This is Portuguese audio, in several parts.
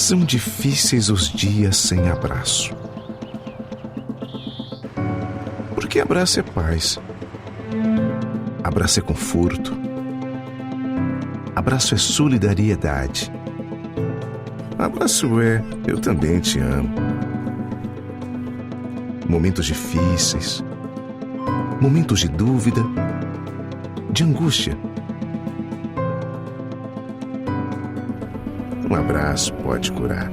São difíceis os dias sem abraço. Porque abraço é paz. Abraço é conforto. Abraço é solidariedade. Abraço é eu também te amo. Momentos difíceis, momentos de dúvida, de angústia. Um abraço pode curar.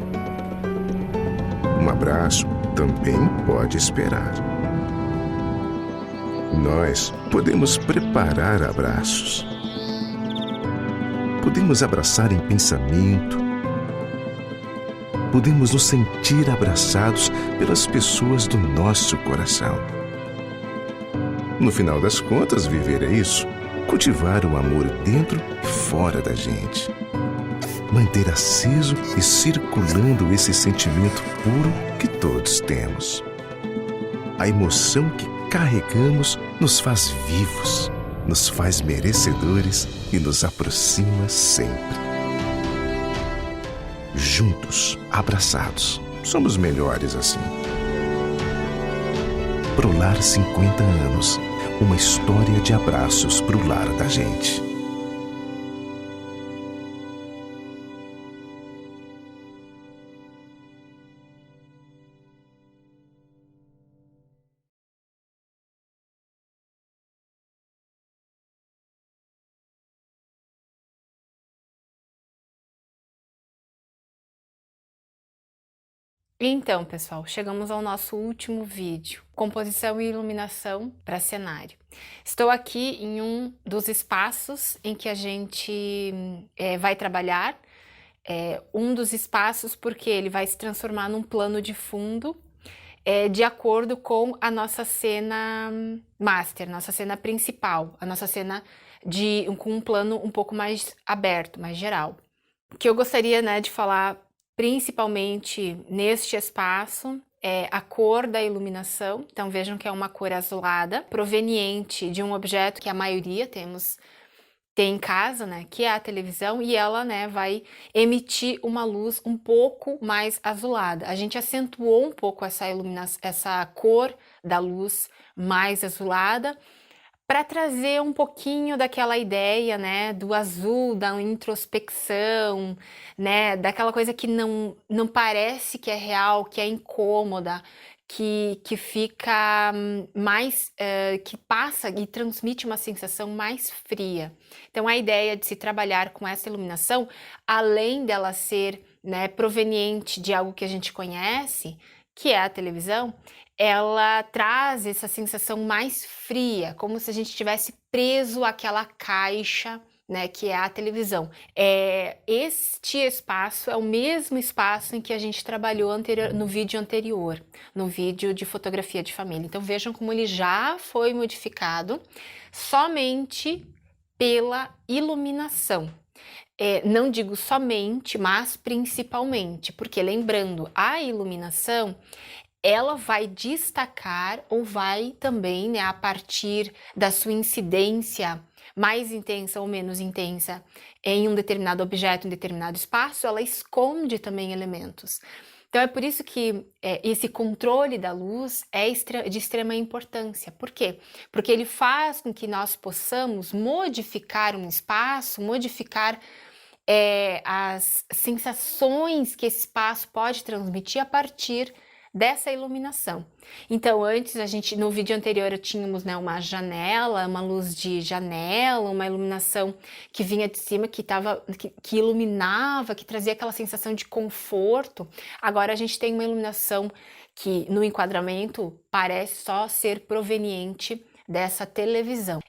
Um abraço também pode esperar. Nós podemos preparar abraços. Podemos abraçar em pensamento. Podemos nos sentir abraçados pelas pessoas do nosso coração. No final das contas, viver é isso: cultivar o amor dentro e fora da gente. Manter aceso e circulando esse sentimento puro que todos temos. A emoção que carregamos nos faz vivos, nos faz merecedores e nos aproxima sempre. Juntos, abraçados, somos melhores assim. Pro Lar 50 anos, uma história de abraços pro lar da gente. Então, pessoal, chegamos ao nosso último vídeo, composição e iluminação para cenário. Estou aqui em um dos espaços em que a gente vai trabalhar, um dos espaços porque ele vai se transformar num plano de fundo de acordo com a nossa cena master, nossa cena principal, a nossa cena com um plano um pouco mais aberto, mais geral. O que eu gostaria, né, de falar principalmente neste espaço é a cor da iluminação. Então vejam que é uma cor azulada, proveniente de um objeto que a maioria tem em casa, né, que é a televisão, e ela, né, vai emitir uma luz um pouco mais azulada. A gente acentuou um pouco essa iluminação, essa cor da luz mais azulada, para trazer um pouquinho daquela ideia, né, do azul, da introspecção, né, daquela coisa que não parece que é real, que é incômoda, que fica mais, que passa e transmite uma sensação mais fria. Então a ideia de se trabalhar com essa iluminação, além dela ser, né, proveniente de algo que a gente conhece, que é a televisão, ela traz essa sensação mais fria, como se a gente estivesse preso àquela caixa, né, que é a televisão. Este espaço é o mesmo espaço em que a gente trabalhou no vídeo anterior, no vídeo de fotografia de família. Então vejam como ele já foi modificado somente pela iluminação. Não digo somente, mas principalmente, porque lembrando, a iluminação ela vai destacar ou vai também, né, a partir da sua incidência mais intensa ou menos intensa em um determinado objeto, em um determinado espaço, ela esconde também elementos. Então é por isso que esse controle da luz é de extrema importância. Por quê? Porque ele faz com que nós possamos modificar um espaço, modificar as sensações que esse espaço pode transmitir a partir dessa iluminação. Então antes no vídeo anterior tínhamos, né, uma janela, uma luz de janela, uma iluminação que vinha de cima, que iluminava, que trazia aquela sensação de conforto. Agora a gente tem uma iluminação que no enquadramento parece só ser proveniente dessa televisão.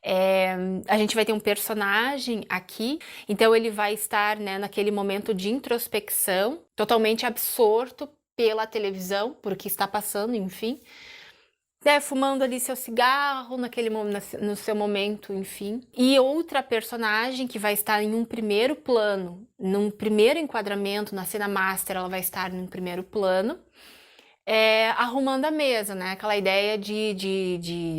A gente vai ter um personagem aqui, então ele vai estar, né, naquele momento de introspecção, totalmente absorto pela televisão, por o que está passando, enfim, fumando ali seu cigarro no seu momento, enfim. E outra personagem que vai estar em um primeiro plano, num primeiro enquadramento, na cena master, ela vai estar num primeiro plano, arrumando a mesa, né? Aquela ideia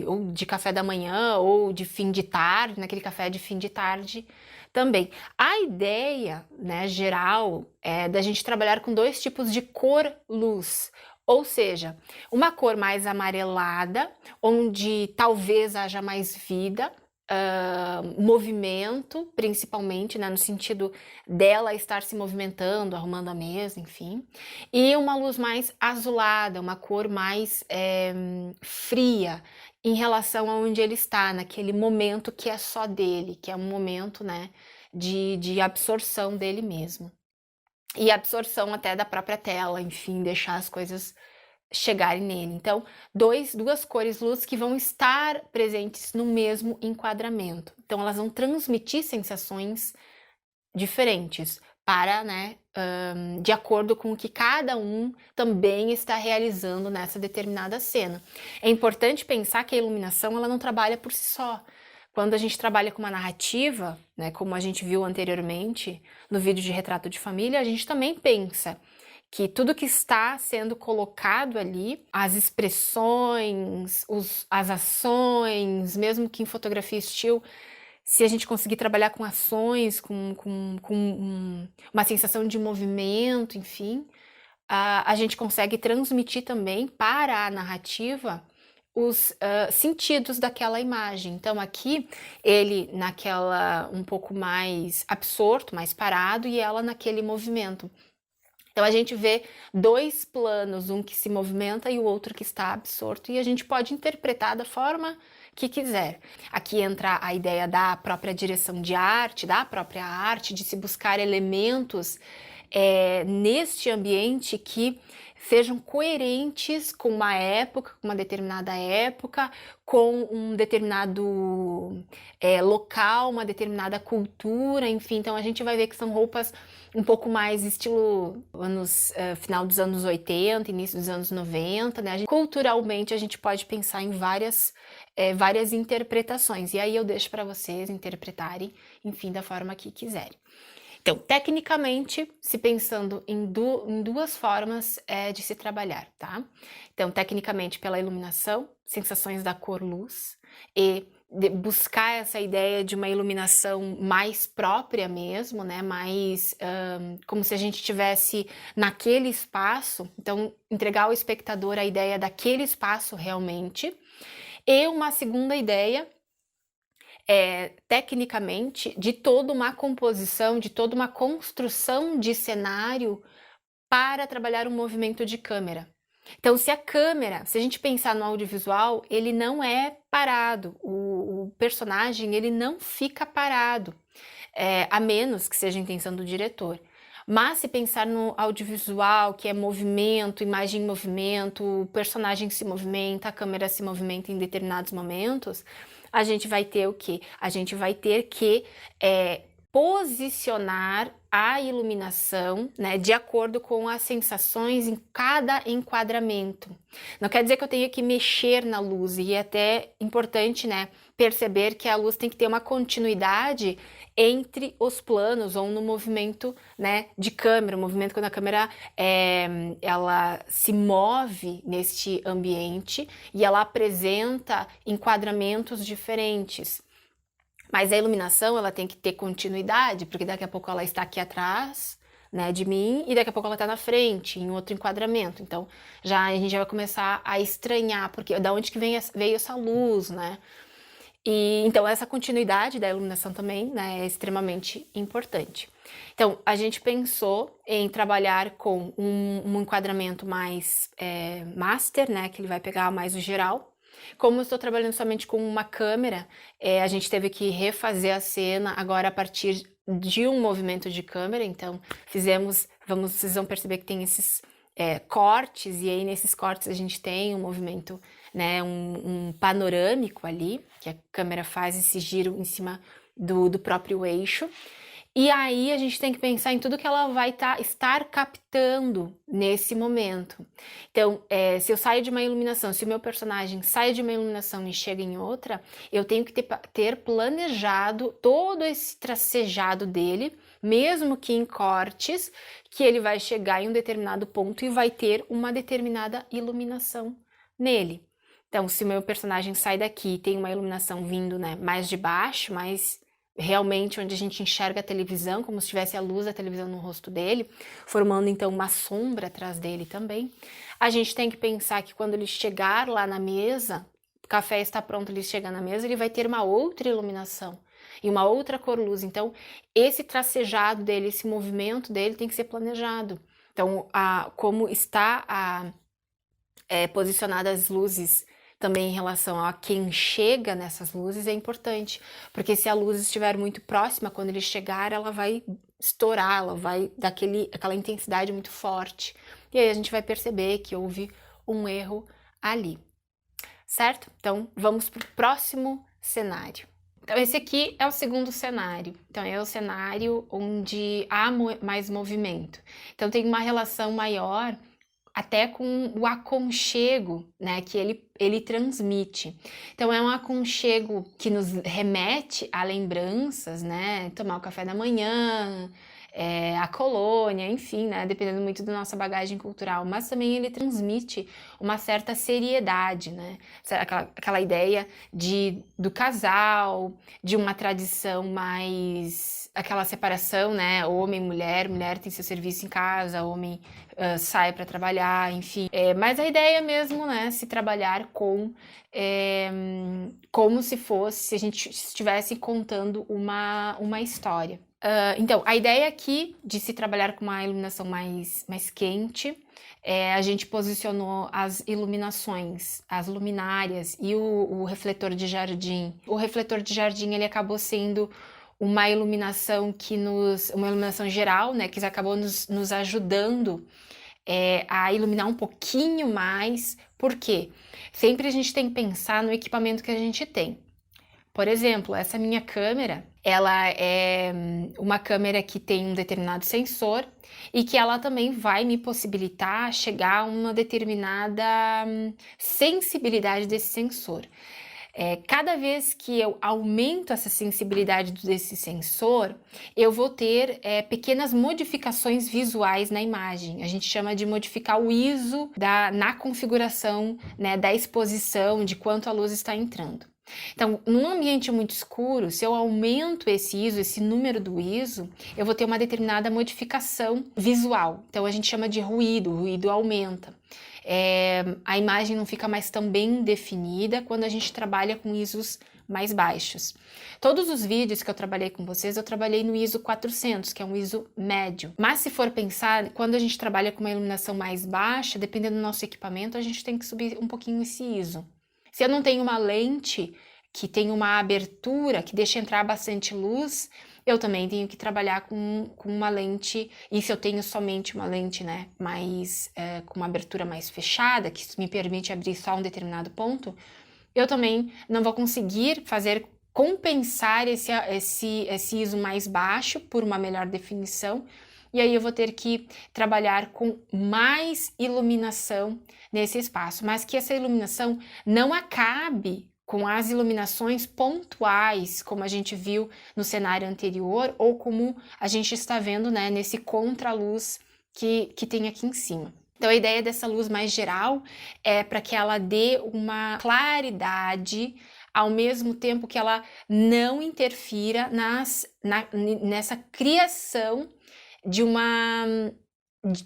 ou de café da manhã ou de fim de tarde, naquele café de fim de tarde também. A ideia, né, geral é da gente trabalhar com 2 tipos de cor-luz. Ou seja, uma cor mais amarelada, onde talvez haja mais vida, movimento, principalmente, né, no sentido dela estar se movimentando, arrumando a mesa, enfim. E uma luz mais azulada, uma cor mais fria, em relação a onde ele está, naquele momento que é só dele, que é um momento, né, de absorção dele mesmo. E absorção até da própria tela, enfim, deixar as coisas chegarem nele. Então, duas cores luz que vão estar presentes no mesmo enquadramento. Então, elas vão transmitir sensações diferentes para, né, de acordo com o que cada um também está realizando nessa determinada cena. É importante pensar que a iluminação ela não trabalha por si só. Quando a gente trabalha com uma narrativa, né, como a gente viu anteriormente no vídeo de retrato de família, a gente também pensa que tudo que está sendo colocado ali, as expressões, as ações, mesmo que em fotografia still, se a gente conseguir trabalhar com ações, com uma sensação de movimento, enfim, a gente consegue transmitir também para a narrativa os sentidos daquela imagem. Então aqui, ele naquela um pouco mais absorto, mais parado, e ela naquele movimento. Então a gente vê 2 planos, um que se movimenta e o outro que está absorto, e a gente pode interpretar da forma que quiser. Aqui entra a ideia da própria direção de arte, da própria arte, de se buscar elementos neste ambiente que sejam coerentes com uma época, com uma determinada época, com um determinado local, uma determinada cultura, enfim. Então a gente vai ver que são roupas um pouco mais estilo final dos anos 80, início dos anos 90, né? Culturalmente a gente pode pensar em várias interpretações, e aí eu deixo para vocês interpretarem, enfim, da forma que quiserem. Então, tecnicamente, se pensando em 2 formas de se trabalhar, tá? Então, tecnicamente, pela iluminação, sensações da cor-luz, e buscar essa ideia de uma iluminação mais própria mesmo, né? Mais como se a gente estivesse naquele espaço, então entregar ao espectador a ideia daquele espaço realmente. E uma segunda ideia tecnicamente, de toda uma composição, de toda uma construção de cenário para trabalhar um movimento de câmera. Então, se a gente pensar no audiovisual, ele não é parado, o personagem ele não fica parado, a menos que seja a intenção do diretor. Mas se pensar no audiovisual, que é movimento, imagem em movimento, o personagem se movimenta, a câmera se movimenta em determinados momentos, a gente vai ter o quê? A gente vai ter que posicionar a iluminação, né, de acordo com as sensações em cada enquadramento. Não quer dizer que eu tenha que mexer na luz, e é até importante, né, perceber que a luz tem que ter uma continuidade entre os planos ou no movimento, né, de câmera, o movimento quando a câmera ela se move neste ambiente e ela apresenta enquadramentos diferentes. Mas a iluminação ela tem que ter continuidade, porque daqui a pouco ela está aqui atrás, né, de mim, e daqui a pouco ela está na frente, em outro enquadramento. Então a gente já vai começar a estranhar, porque da onde que veio essa luz, né? E então essa continuidade da iluminação também, né, é extremamente importante. Então a gente pensou em trabalhar com um enquadramento mais master, né, que ele vai pegar mais o geral. Como eu estou trabalhando somente com uma câmera, a gente teve que refazer a cena agora a partir de um movimento de câmera. Então vocês vão perceber que tem esses cortes, e aí nesses cortes a gente tem um movimento, né, um panorâmico ali, que a câmera faz esse giro em cima do próprio eixo. E aí a gente tem que pensar em tudo que ela vai estar captando nesse momento. Então, se eu saio de uma iluminação, se o meu personagem sai de uma iluminação e chega em outra, eu tenho que ter planejado todo esse tracejado dele, mesmo que em cortes, que ele vai chegar em um determinado ponto e vai ter uma determinada iluminação nele. Então, se o meu personagem sai daqui e tem uma iluminação vindo, né, mais de baixo, mais realmente onde a gente enxerga a televisão, como se tivesse a luz da televisão no rosto dele, formando então uma sombra atrás dele também. A gente tem que pensar que quando ele chegar lá na mesa, o café está pronto, ele chega na mesa, ele vai ter uma outra iluminação e uma outra cor luz. Então, esse tracejado dele, esse movimento dele tem que ser planejado. Então, como está posicionadas as luzes também em relação a quem chega nessas luzes é importante, porque se a luz estiver muito próxima, quando ele chegar, ela vai estourar, ela vai dar aquela intensidade muito forte. E aí a gente vai perceber que houve um erro ali, certo? Então, vamos para o próximo cenário. Então, esse aqui é o segundo cenário. Então, é o cenário onde há mais movimento. Então, tem uma relação maior até com o aconchego, né, que ele transmite. Então, é um aconchego que nos remete a lembranças, né, tomar o café da manhã, a colônia, enfim, né, dependendo muito da nossa bagagem cultural, mas também ele transmite uma certa seriedade, né, aquela ideia do casal, de uma tradição mais, aquela separação, né, homem, mulher tem seu serviço em casa, homem sai para trabalhar, enfim. Mas a ideia mesmo, né, se trabalhar como se a gente estivesse contando uma história. Então, a ideia aqui de se trabalhar com uma iluminação mais quente, a gente posicionou as iluminações, as luminárias e o refletor de jardim. O refletor de jardim, ele acabou sendo uma iluminação uma iluminação geral, né, que acabou nos ajudando a iluminar um pouquinho mais. Por quê? Sempre a gente tem que pensar no equipamento que a gente tem. Por exemplo, essa minha câmera, ela é uma câmera que tem um determinado sensor e que ela também vai me possibilitar chegar a uma determinada sensibilidade desse sensor. Cada vez que eu aumento essa sensibilidade desse sensor, eu vou ter pequenas modificações visuais na imagem. A gente chama de modificar o ISO na configuração, né, da exposição, de quanto a luz está entrando. Então, num ambiente muito escuro, se eu aumento esse ISO, esse número do ISO, eu vou ter uma determinada modificação visual. Então, a gente chama de ruído, o ruído aumenta. A imagem não fica mais tão bem definida quando a gente trabalha com ISOs mais baixos. Todos os vídeos que eu trabalhei com vocês, eu trabalhei no ISO 400, que é um ISO médio. Mas se for pensar, quando a gente trabalha com uma iluminação mais baixa, dependendo do nosso equipamento, a gente tem que subir um pouquinho esse ISO. Se eu não tenho uma lente que tem uma abertura, que deixa entrar bastante luz, eu também tenho que trabalhar com uma lente, e se eu tenho somente uma lente, né, com uma abertura mais fechada, que me permite abrir só um determinado ponto, eu também não vou conseguir compensar esse ISO mais baixo por uma melhor definição, e aí eu vou ter que trabalhar com mais iluminação nesse espaço, mas que essa iluminação não acabe com as iluminações pontuais, como a gente viu no cenário anterior, ou como a gente está vendo, né, nesse contraluz que tem aqui em cima. Então, a ideia dessa luz mais geral é para que ela dê uma claridade, ao mesmo tempo que ela não interfira nessa criação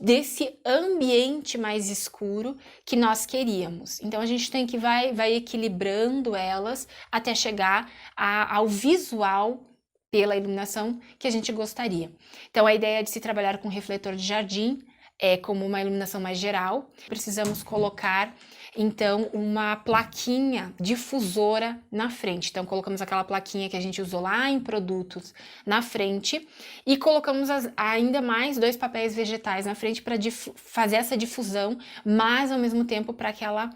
desse ambiente mais escuro que nós queríamos. Então, a gente tem que vai equilibrando elas até chegar ao visual pela iluminação que a gente gostaria. Então, a ideia de se trabalhar com refletor de jardim como uma iluminação mais geral. Precisamos colocar, então, uma plaquinha difusora na frente. Então, colocamos aquela plaquinha que a gente usou lá em produtos na frente e colocamos ainda mais 2 papéis vegetais na frente para fazer essa difusão, mas ao mesmo tempo para que ela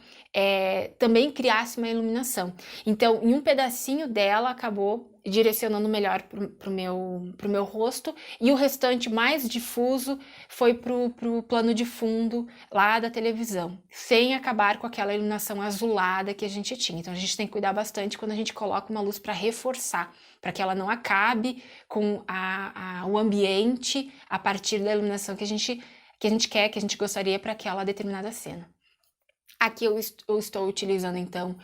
também criasse uma iluminação. Então, em um pedacinho dela acabou direcionando melhor pro meu rosto, e o restante mais difuso foi pro plano de fundo lá da televisão, sem acabar com aquela iluminação azulada que a gente tinha. Então a gente tem que cuidar bastante quando a gente coloca uma luz para reforçar, para que ela não acabe com o ambiente a partir da iluminação que a gente quer, que a gente gostaria para aquela determinada cena. Aqui eu estou utilizando então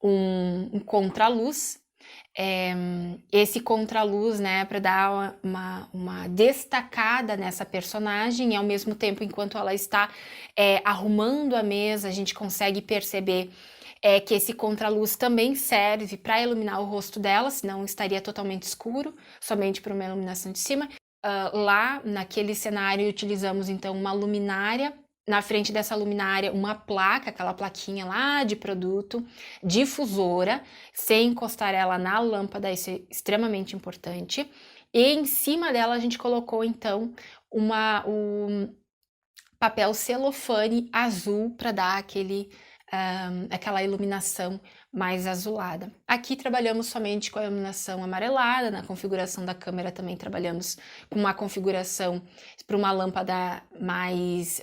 um contraluz. esse contraluz, né, para dar uma destacada nessa personagem, e ao mesmo tempo, enquanto ela está arrumando a mesa, a gente consegue perceber que esse contraluz também serve para iluminar o rosto dela, senão estaria totalmente escuro, somente por uma iluminação de cima. Lá, naquele cenário, utilizamos então uma luminária. Na frente dessa luminária, uma placa, aquela plaquinha lá de produto, difusora, sem encostar ela na lâmpada, isso é extremamente importante. E em cima dela a gente colocou então o papel celofane azul para dar aquela iluminação mais azulada. Aqui trabalhamos somente com a iluminação amarelada, na configuração da câmera também trabalhamos com uma configuração para uma lâmpada mais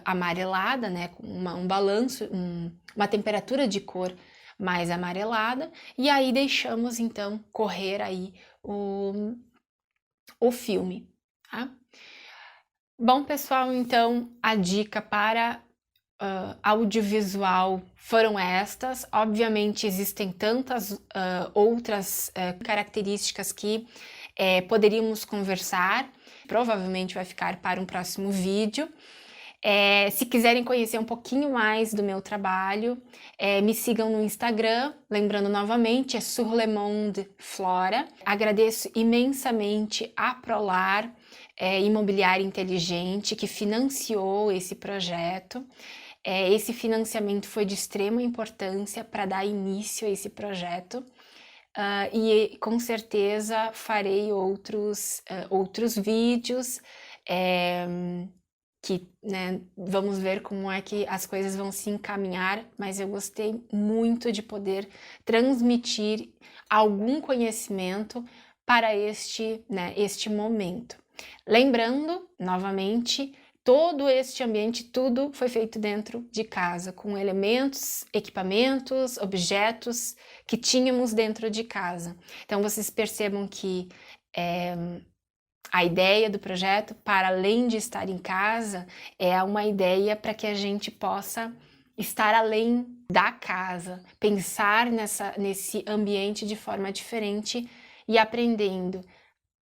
amarelada, né, com um balanço, uma temperatura de cor mais amarelada, e aí deixamos então correr aí o filme, tá? Bom, pessoal, então a dica para audiovisual foram estas. Obviamente existem tantas outras características que poderíamos conversar, provavelmente vai ficar para um próximo vídeo. Se quiserem conhecer um pouquinho mais do meu trabalho, me sigam no Instagram, lembrando novamente, é Sur Le Monde Flora. Agradeço imensamente a Prolar Imobiliária Inteligente, que financiou esse projeto. Esse financiamento foi de extrema importância para dar início a esse projeto. E com certeza farei outros vídeos que, né, vamos ver como é que as coisas vão se encaminhar, mas eu gostei muito de poder transmitir algum conhecimento para este momento. Lembrando, novamente, todo este ambiente, tudo foi feito dentro de casa, com elementos, equipamentos, objetos que tínhamos dentro de casa. Então, vocês percebam que a ideia do projeto, para além de estar em casa, é uma ideia para que a gente possa estar além da casa, pensar nesse ambiente de forma diferente e aprendendo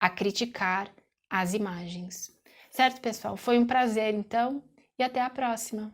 a criticar as imagens. Certo, pessoal? Foi um prazer, então, e até a próxima!